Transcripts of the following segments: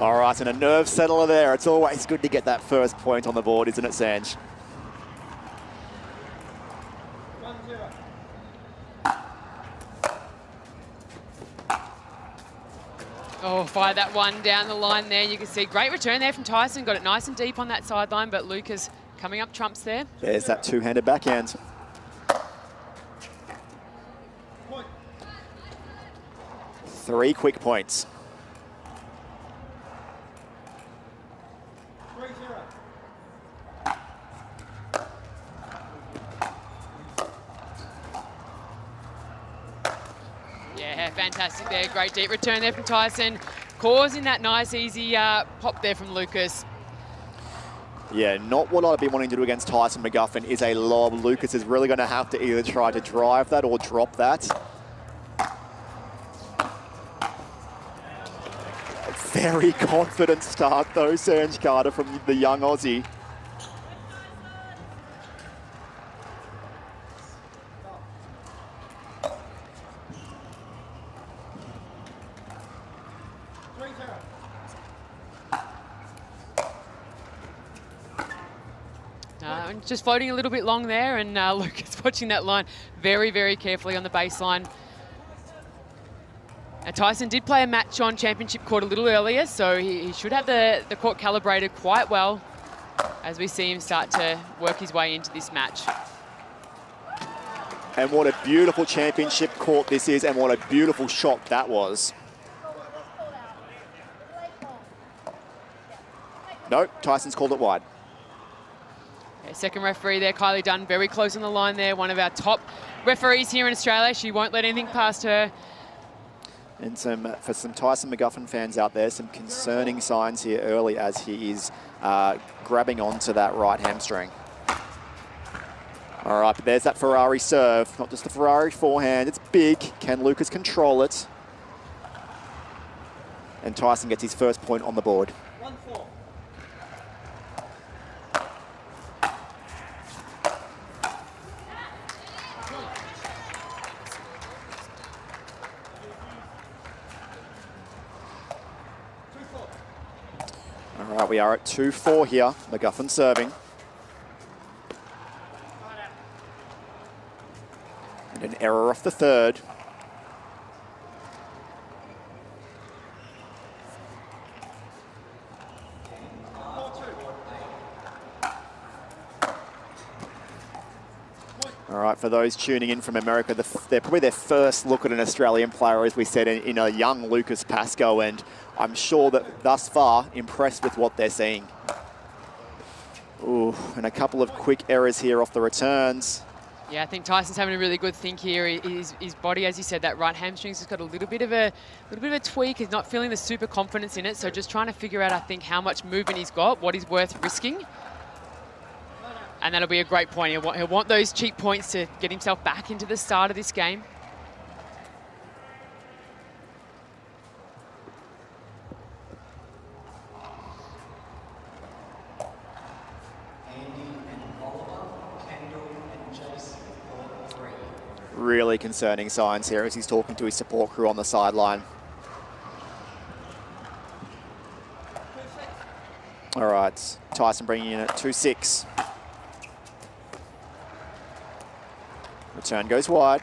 All right, and a nerve settler there. It's always good to get that first point on the board, isn't it, Sanj? Oh, fire that one down the line there. You can see great return there from Tyson. Got it nice and deep on that sideline, but Lucas coming up trumps there. There's that two-handed backhand. Point. 3 quick points. 3-0. Yeah, fantastic there. Great deep return there from Tyson. Causing that nice, easy pop there from Lucas. Yeah, not what I'd be wanting to do against Tyson McGuffin is a lob. Lucas is really going to have to either try to drive that or drop that. Very confident start though, Sanj Carter from the young Aussie. Just floating a little bit long there, and Lucas watching that line very, very carefully on the baseline. Now, Tyson did play a match on championship court a little earlier, so he should have the court calibrated quite well as we see him start to work his way into this match. And what a beautiful championship court this is, and what a beautiful shot that was. No, Tyson's called it wide. Yeah, second referee there, Kylie Dunn, very close on the line there. One of our top referees here in Australia. She won't let anything past her. And for some Tyson McGuffin fans out there, some concerning signs here early as he is grabbing onto that right hamstring. All right, but there's that Ferrari serve, not just a Ferrari forehand. It's big. Can Lucas control it? And Tyson gets his first point on the board. 1-4. All right, we are at 2-4 here. McGuffin serving. And an error off the third. All right, for those tuning in from America, they're probably their first look at an Australian player, as we said, in a young Lucas Pascoe, and I'm sure that thus far impressed with what they're seeing. Ooh, and a couple of quick errors here off the returns. Yeah, I think Tyson's having a really good think here. His body, as you said, that right hamstring's just got a little bit of a tweak. He's not feeling the super confidence in it, so just trying to figure out, I think, how much movement he's got, what he's worth risking. And that'll be a great point. He'll want those cheap points to get himself back into the start of this game. Really concerning signs here as he's talking to his support crew on the sideline. All right, Tyson bringing in at 2-6. Return goes wide.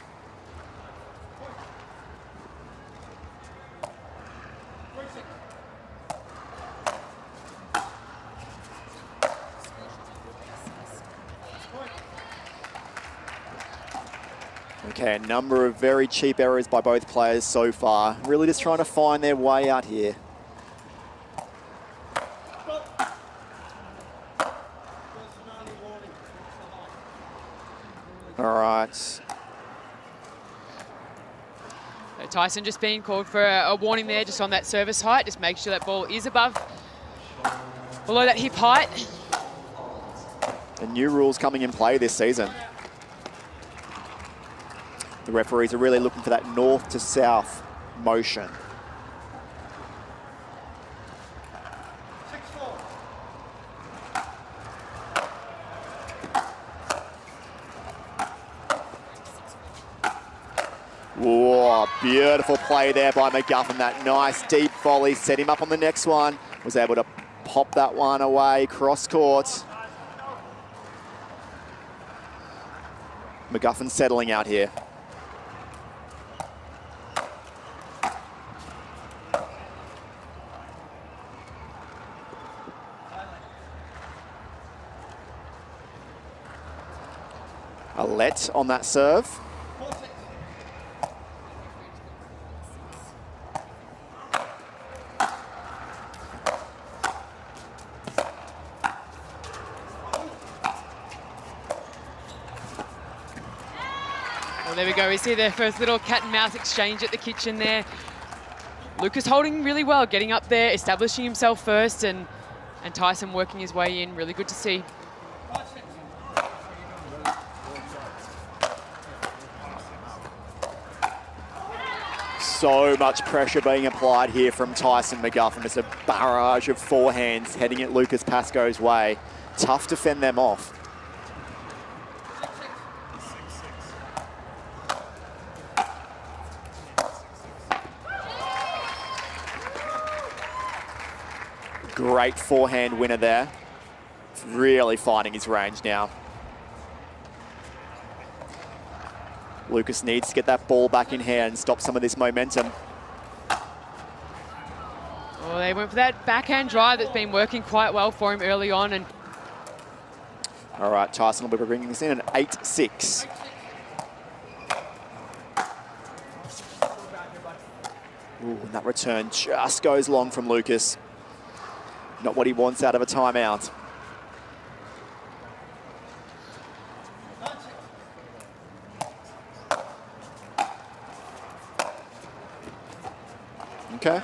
Okay, a number of very cheap errors by both players so far. Really just trying to find their way out here. All right. So Tyson just being called for a warning there, just on that service height. Just make sure that ball is below that hip height. The new rules coming in play this season. The referees are really looking for that north to south motion. Whoa, beautiful play there by McGuffin. That nice deep volley set him up on the next one. Was able to pop that one away, cross court. McGuffin settling out here. A let on that serve. Well, there we go. We see their first little cat and mouse exchange at the kitchen there. Lucas holding really well, getting up there, establishing himself first, and Tyson working his way in. Really good to see. So much pressure being applied here from Tyson McGuffin. It's a barrage of forehands heading at Lucas Pascoe's way. Tough to fend them off. Great forehand winner there. Really finding his range now. Lucas needs to get that ball back in hand and stop some of this momentum. Oh, they went for that backhand drive that's been working quite well for him early on. And all right, Tyson will be bringing this in at 8-6. Ooh, and that return just goes long from Lucas. Not what he wants out of a timeout. Okay,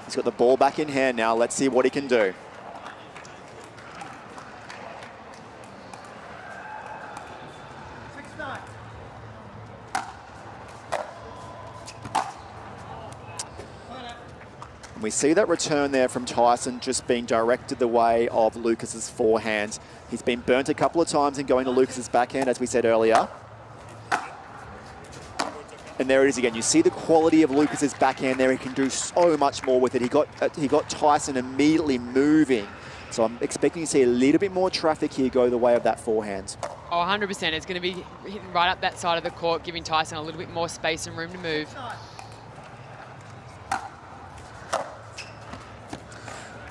he's got the ball back in hand now. Let's see what he can do. And we see that return there from Tyson just being directed the way of Lucas's forehand. He's been burnt a couple of times in going to Lucas's backhand, as we said earlier. And there it is again. You see the quality of Lucas's backhand there. He can do so much more with it. He got Tyson immediately moving. So I'm expecting to see a little bit more traffic here go the way of that forehand. oh, 100%. It's going to be hitting right up that side of the court, giving Tyson a little bit more space and room to move.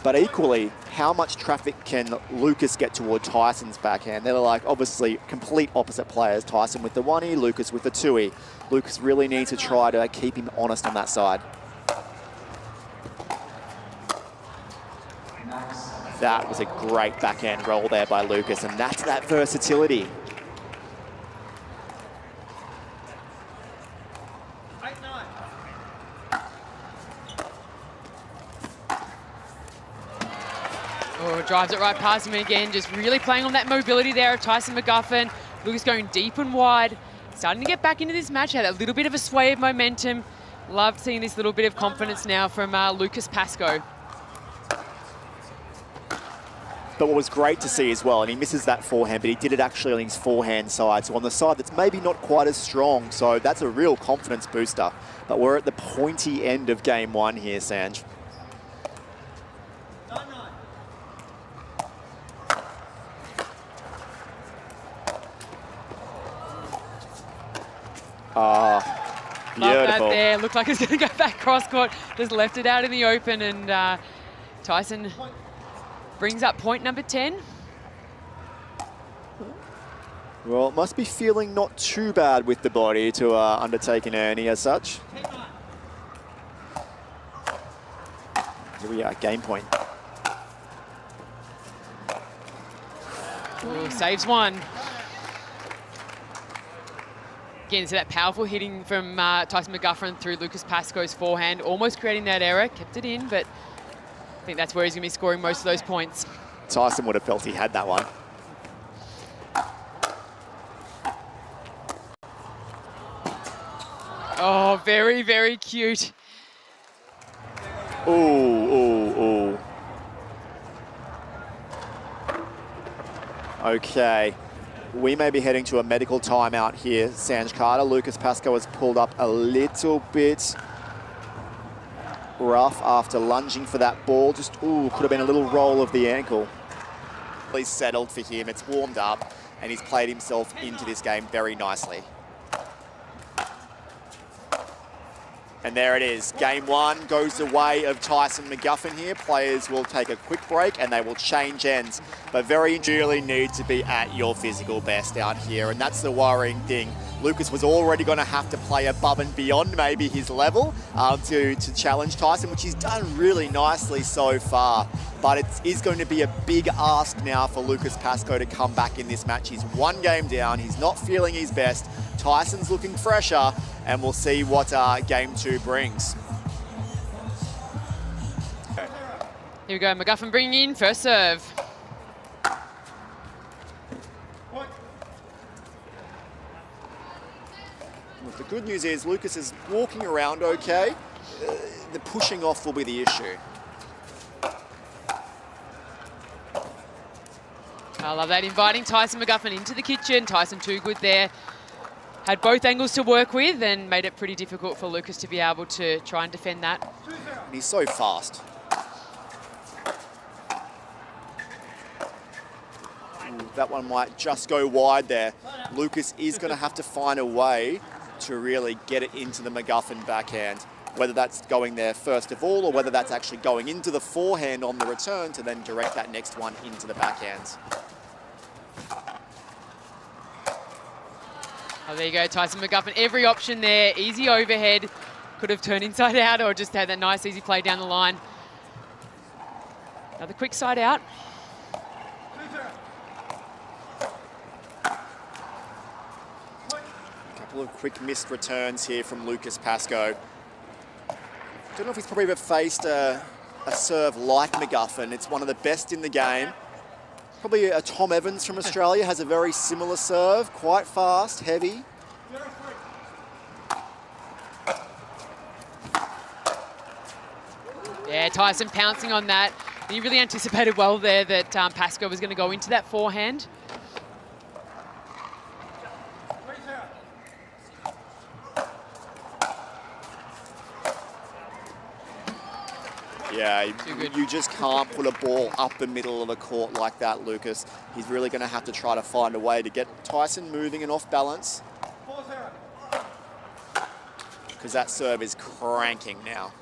But equally, how much traffic can Lucas get toward Tyson's backhand? They're like, obviously, complete opposite players. Tyson with the 1-E, Lucas with the 2-E. Lucas really needs to try to keep him honest on that side. That was a great backhand roll there by Lucas, and that's that versatility. Oh, drives it right past him again, just really playing on that mobility there of Tyson McGuffin. Lucas going deep and wide, starting to get back into this match, had a little bit of a sway of momentum. Loved seeing this little bit of confidence now from Lucas Pascoe. But what was great to see as well, and he misses that forehand, but he did it actually on his forehand side, so on the side that's maybe not quite as strong, so that's a real confidence booster. But we're at the pointy end of game one here, Sanj. Ah, beautiful. Love that there. Looked like it's going to go back cross court. Just left it out in the open, and Tyson brings up point number 10. Well, must be feeling not too bad with the body to undertake an Ernie as such. Here we are, game point. Ooh, saves one. Again, so that powerful hitting from Tyson McGuffin through Lucas Pascoe's forehand, almost creating that error, kept it in, but I think that's where he's going to be scoring most of those points. Tyson would have felt he had that one. Oh, very, very cute. Ooh, ooh, ooh. Okay. We may be heading to a medical timeout here, Sanj Carter. Lucas Pascoe has pulled up a little bit rough after lunging for that ball. Just, ooh, could have been a little roll of the ankle. He's settled for him. It's warmed up, and he's played himself into this game very nicely. And there it is. Game one goes the way of Tyson McGuffin here. Players will take a quick break and they will change ends. But very really need to be at your physical best out here. And that's the worrying thing. Lucas was already going to have to play above and beyond maybe his level to challenge Tyson, which he's done really nicely so far. But it is going to be a big ask now for Lucas Pascoe to come back in this match. He's one game down. He's not feeling his best. Tyson's looking fresher, and we'll see what game two brings. Here we go, McGuffin bringing in first serve. Look, the good news is Lucas is walking around okay. The pushing off will be the issue. I love that, inviting Tyson McGuffin into the kitchen. Tyson too good there. Had both angles to work with and made it pretty difficult for Lucas to be able to try and defend that. And he's so fast. Ooh, that one might just go wide there. Lucas is going to have to find a way to really get it into the McGuffin backhand, whether that's going there first of all or whether that's actually going into the forehand on the return to then direct that next one into the backhand. Oh, there you go, Tyson McGuffin. Every option there, easy overhead. Could have turned inside out or just had that nice easy play down the line. Another quick side out. A couple of quick missed returns here from Lucas Pascoe. Don't know if he's probably ever faced a serve like McGuffin. It's one of the best in the game. Probably a Tom Evans from Australia has a very similar serve, quite fast, heavy. Yeah, Tyson pouncing on that. He really anticipated well there that Pascoe was going to go into that forehand. Yeah, you just can't put a ball up the middle of the court like that, Lucas. He's really going to have to try to find a way to get Tyson moving and off balance. Because that serve is cranking now.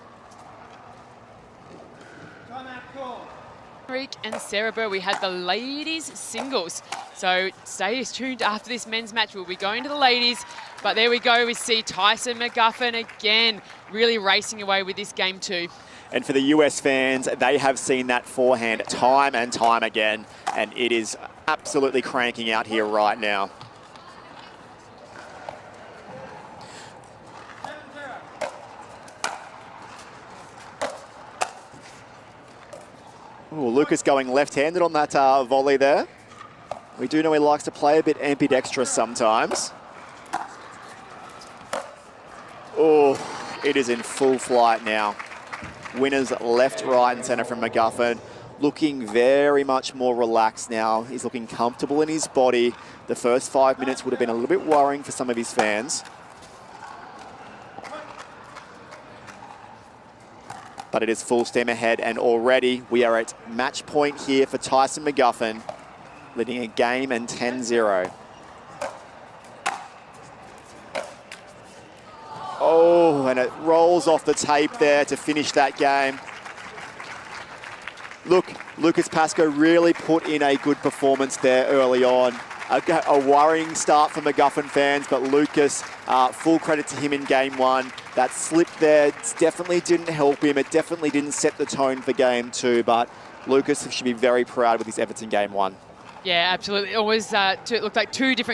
Rick and Sarah Burr, we had the ladies singles. So stay tuned after this men's match. We'll be going to the ladies. But there we go. We see Tyson McGuffin again really racing away with this game too. And for the US fans, they have seen that forehand time and time again, and it is absolutely cranking out here right now. Ooh, Lucas going left-handed on that volley there. We do know he likes to play a bit ambidextrous sometimes. Oh, it is in full flight now. Winners left, right and centre from McGuffin. Looking very much more relaxed now. He's looking comfortable in his body. The first 5 minutes would have been a little bit worrying for some of his fans. But it is full steam ahead, and already we are at match point here for Tyson McGuffin, leading a game and 10-0. Oh, and it rolls off the tape there to finish that game. Look, Lucas Pascoe really put in a good performance there early on. A worrying start for McGuffin fans, but Lucas, full credit to him in game one. That slip there definitely didn't help him. It definitely didn't set the tone for game two, but Lucas should be very proud with his efforts in game one. Yeah, absolutely. It was, it looked like two different